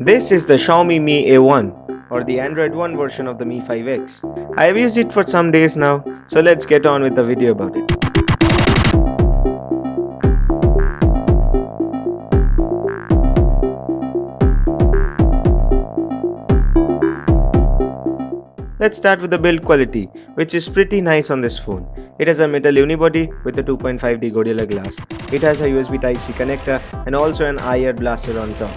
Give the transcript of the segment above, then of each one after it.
This is the Xiaomi Mi A1 or the Android One version of the Mi 5X. I have used it for some days now, so let's get on with the video about it. Let's start with the build quality, which is pretty nice on this phone. It has a metal unibody with a 2.5D Gorilla Glass. It has a USB Type-C connector and also an IR blaster on top.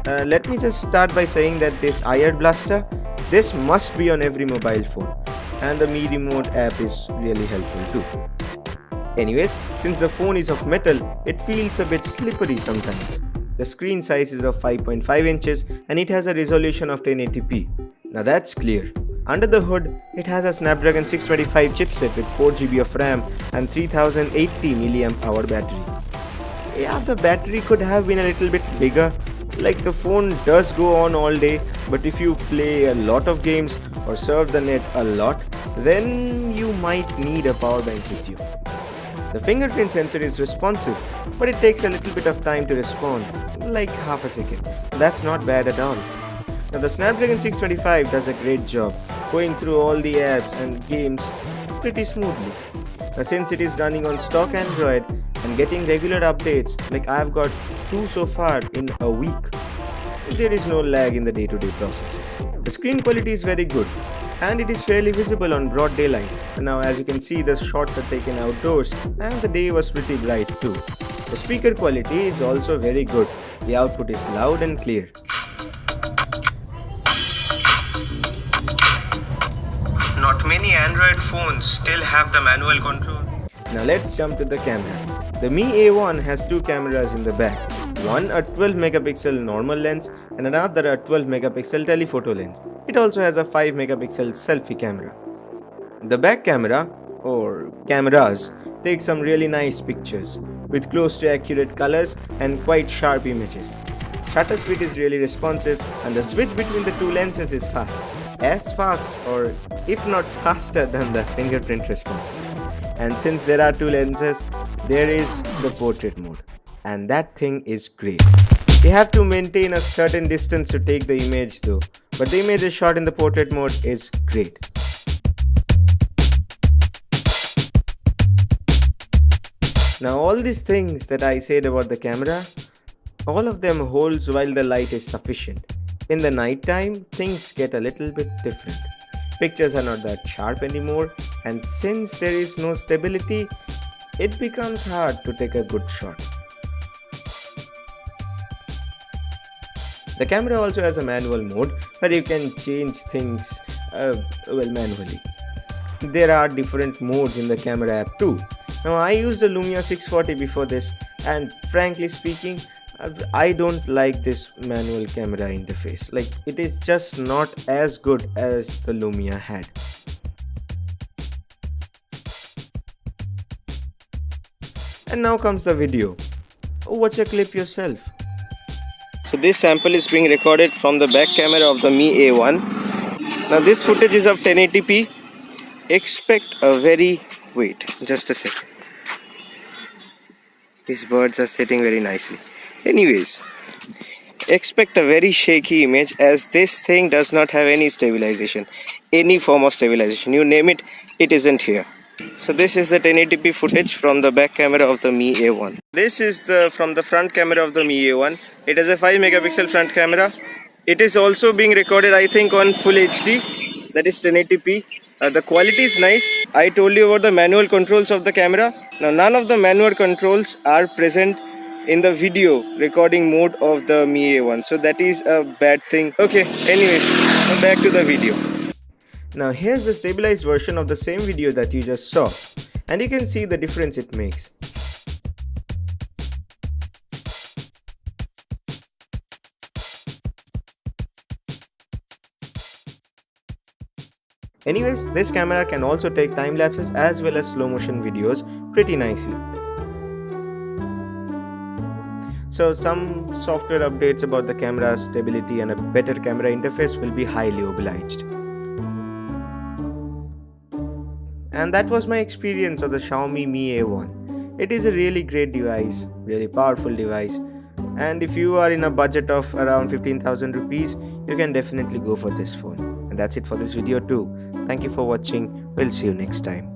Let me just start by saying that this IR blaster, this must be on every mobile phone, and the Mi Remote app is really helpful too. Anyways, since the phone is of metal, it feels a bit slippery sometimes. The screen size is of 5.5 inches and it has a resolution of 1080p. Now that's clear. Under the hood, it has a Snapdragon 625 chipset with 4GB of RAM and 3080 mAh battery. Yeah, the battery could have been a little bit bigger. Like, the phone does go on all day, but if you play a lot of games or surf the net a lot, then you might need a power bank with you. The fingerprint sensor is responsive, but it takes a little bit of time to respond, like half a second. That's not bad at all. Now, the Snapdragon 625 does a great job going through all the apps and games pretty smoothly. Now, since it is running on stock Android and getting regular updates, like I've got 2 so far in a week, there is no lag in the day-to-day processes. The screen quality is very good and it is fairly visible on broad daylight. Now, as you can see, the shots are taken outdoors and the day was pretty bright too. The speaker quality is also very good. The output is loud and clear. Not many Android phones still have the manual control. Now let's jump to the camera. The Mi A1 has 2 cameras in the back. One a 12 megapixel normal lens and another a 12 megapixel telephoto lens. It also has a 5 megapixel selfie camera. The back camera, or cameras, take some really nice pictures with close to accurate colors and quite sharp images. Shutter speed is really responsive and the switch between the two lenses is fast. As fast, or if not faster, than the fingerprint response. And since there are 2 lenses, there is the portrait mode, and that thing is great. You have to maintain a certain distance to take the image though, but the image shot in the portrait mode is great. Now, all these things that I said about the camera, all of them holds while the light is sufficient. In the night time, things get a little bit different. Pictures are not that sharp anymore, and since there is no stability, it becomes hard to take a good shot. The camera also has a manual mode where you can change things manually. There are different modes in the camera app too. Now, I used the Lumia 640 before this, and frankly speaking, I don't like this manual camera interface. Like, it is just not as good as the Lumia had. And now comes the video. Watch a clip yourself. So this sample is being recorded from the back camera of the Mi A1. Now this footage is of 1080p. Expect a very... wait, just a second. These birds are sitting very nicely. Anyways, expect a very shaky image as this thing does not have any stabilization, any form of stabilization. You name it, it isn't here. So this is the 1080p footage from the back camera of the Mi A1. This is from the front camera of the Mi A1. It has a 5 megapixel front camera. It is also being recorded, I think, on full HD, that is 1080p. The quality is nice. I told you about the manual controls of the camera. Now, none of the manual controls are present in the video recording mode of the Mi A1, so that is a bad thing. Okay, anyways, now back to the video. Now here's the stabilized version of the same video that you just saw, and you can see the difference it makes. Anyways, this camera can also take time lapses as well as slow motion videos pretty nicely. So some software updates about the camera stability and a better camera interface will be highly obliged. And that was my experience of the Xiaomi Mi A1. It is a really great device, really powerful device, and if you are in a budget of around 15,000 rupees, you can definitely go for this phone. And that's it for this video too. Thank you for watching. We'll see you next time.